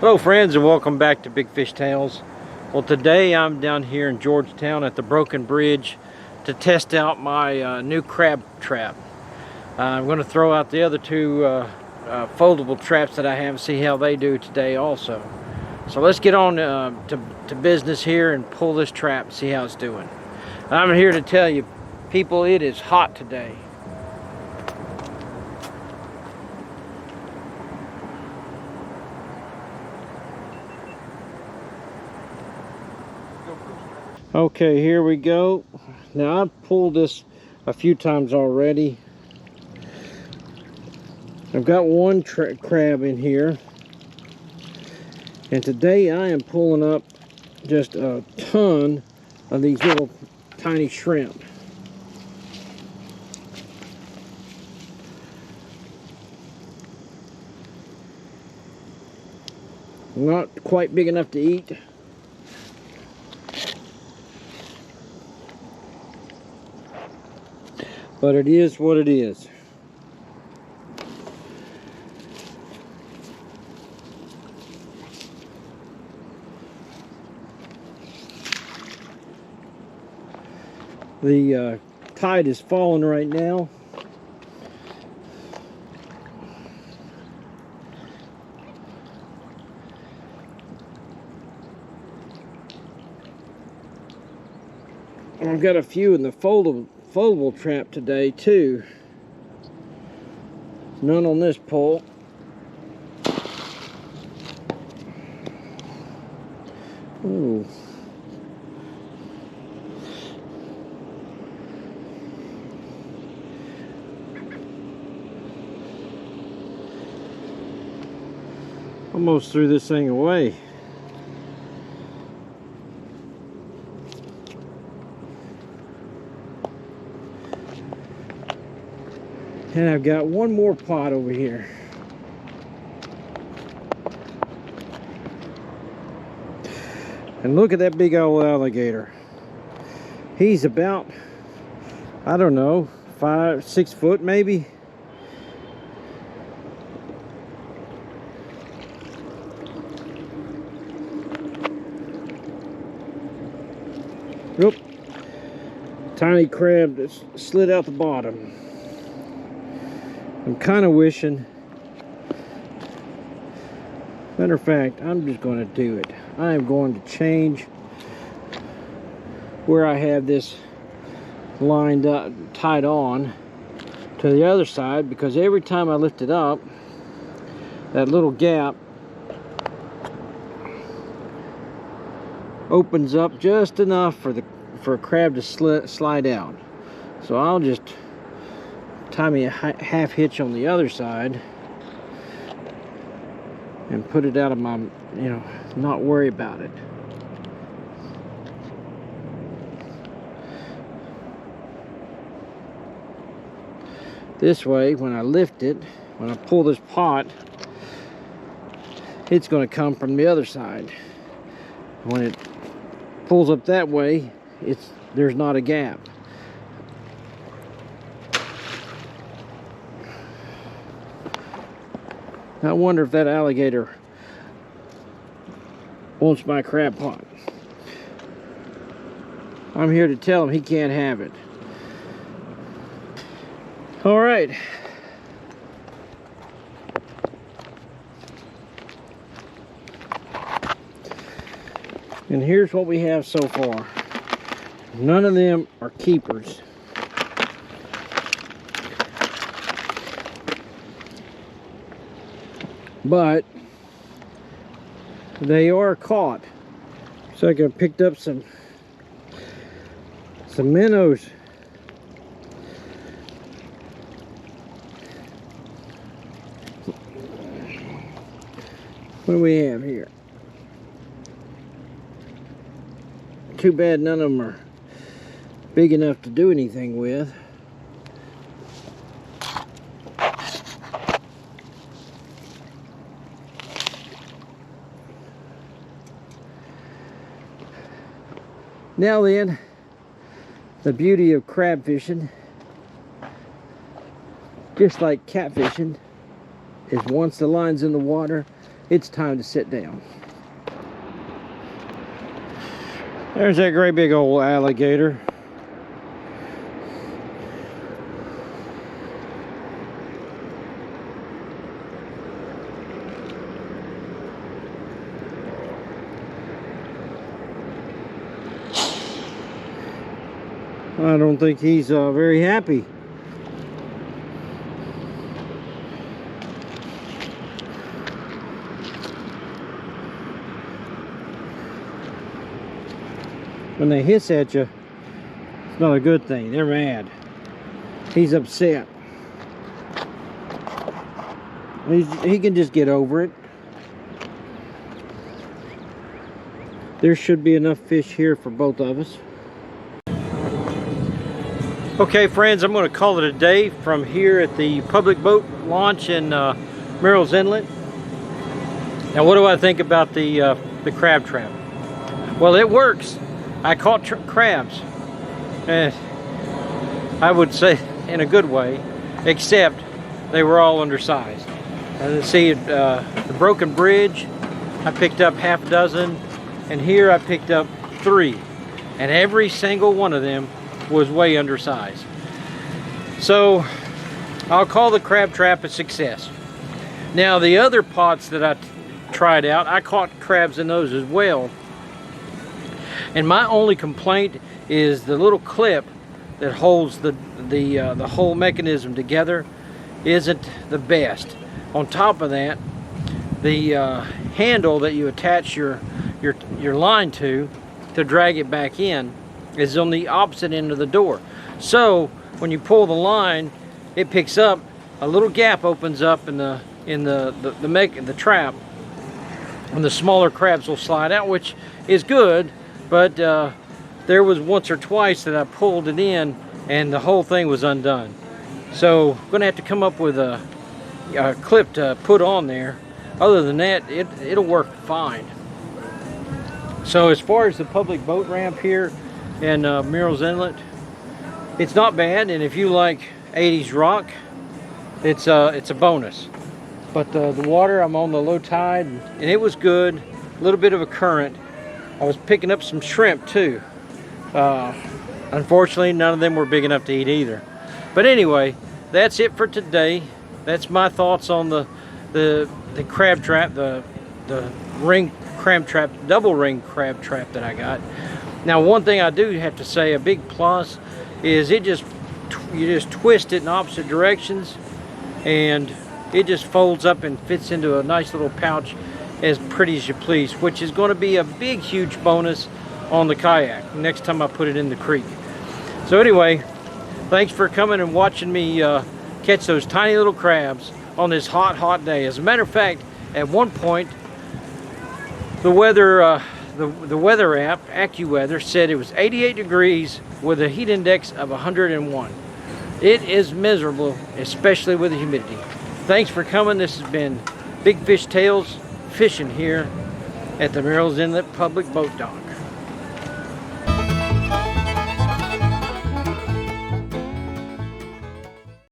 Hello friends, and welcome back to Big Fish Tales. Well, today I'm down here in Georgetown at the Broken Bridge to test out my new crab trap. I'm going to throw out the other two foldable traps that I have and see how they do today also. So let's get on to business here and pull this trap and see how it's doing. I'm here to tell you, people, it is hot today. Okay, here we go. Now I've pulled this a few times already. I've got one crab in here, and today I am pulling up just a ton of these little tiny shrimp. Not quite big enough to eat, but it is what it is. The tide is falling right now. I've got a few in the foldable trap today too. None on this pole. Ooh. Almost threw this thing away. And I've got one more pot over here. And look at that big old alligator. He's about, I don't know, 5-6 foot maybe. Oop. Tiny crab that slid out the bottom. I'm kind of wishing, matter of fact, I'm just going to do it. I am going to change where I have this lined up, tied on to the other side, because every time I lift it up, that little gap opens up just enough for a crab to slide out. So I'll just tie me a half hitch on the other side and put it out of my, not worry about it. This way, when I lift it, when I pull this pot, it's going to come from the other side. When it pulls up that way, there's not a gap. I wonder if that alligator wants my crab pot. I'm here to tell him he can't have it. All right. And here's what we have so far. None of them are keepers. But they are caught. So I picked up some minnows. What do we have here? Too bad none of them are big enough to do anything with. Now then, the beauty of crab fishing just like catfishing, is once the line's in the water, it's time to sit down. There's that great big old alligator. I don't think he's very happy. When they hiss at you, it's not a good thing. They're mad. He's upset. He can just get over it. There should be enough fish here for both of us. Okay, friends, I'm going to call it a day from here at the public boat launch in Murrells Inlet. Now, what do I think about the crab trap? Well, it works. I caught crabs, and I would say in a good way, except they were all undersized. See, the Broken Bridge, I picked up half a dozen, and here I picked up 3, and every single one of them was way undersized. So I'll call the crab trap a success. Now, the other pots that I tried out, I caught crabs in those as well. And my only complaint is the little clip that holds the whole mechanism together isn't the best. On top of that, the handle that you attach your line to drag it back in is on the opposite end of the door. So when you pull the line, it picks up, a little gap opens up in the trap, and the smaller crabs will slide out, which is good. But there was once or twice that I pulled it in and the whole thing was undone. So I'm going to have to come up with a clip to put on there. Other than that, it'll work fine. So as far as the public boat ramp here in Murrells Inlet, it's not bad. And if you like 80s rock, it's a bonus. But the water, I'm on the low tide, and it was good. A little bit of a current. I was picking up some shrimp too. Unfortunately, none of them were big enough to eat either. But anyway, that's it for today. That's my thoughts on the crab trap, the ring crab trap, double ring crab trap that I got. Now, one thing I do have to say, a big plus, is you just twist it in opposite directions, and it just folds up and fits into a nice little pouch as pretty as you please, which is going to be a big, huge bonus on the kayak next time I put it in the creek. So anyway, thanks for coming and watching me catch those tiny little crabs on this hot, hot day. As a matter of fact, at one point, the weather app, AccuWeather, said it was 88 degrees with a heat index of 101. It is miserable, especially with the humidity. Thanks for coming. This has been Big Fish Tales fishing here at the Murrells Inlet Public Boat Dock.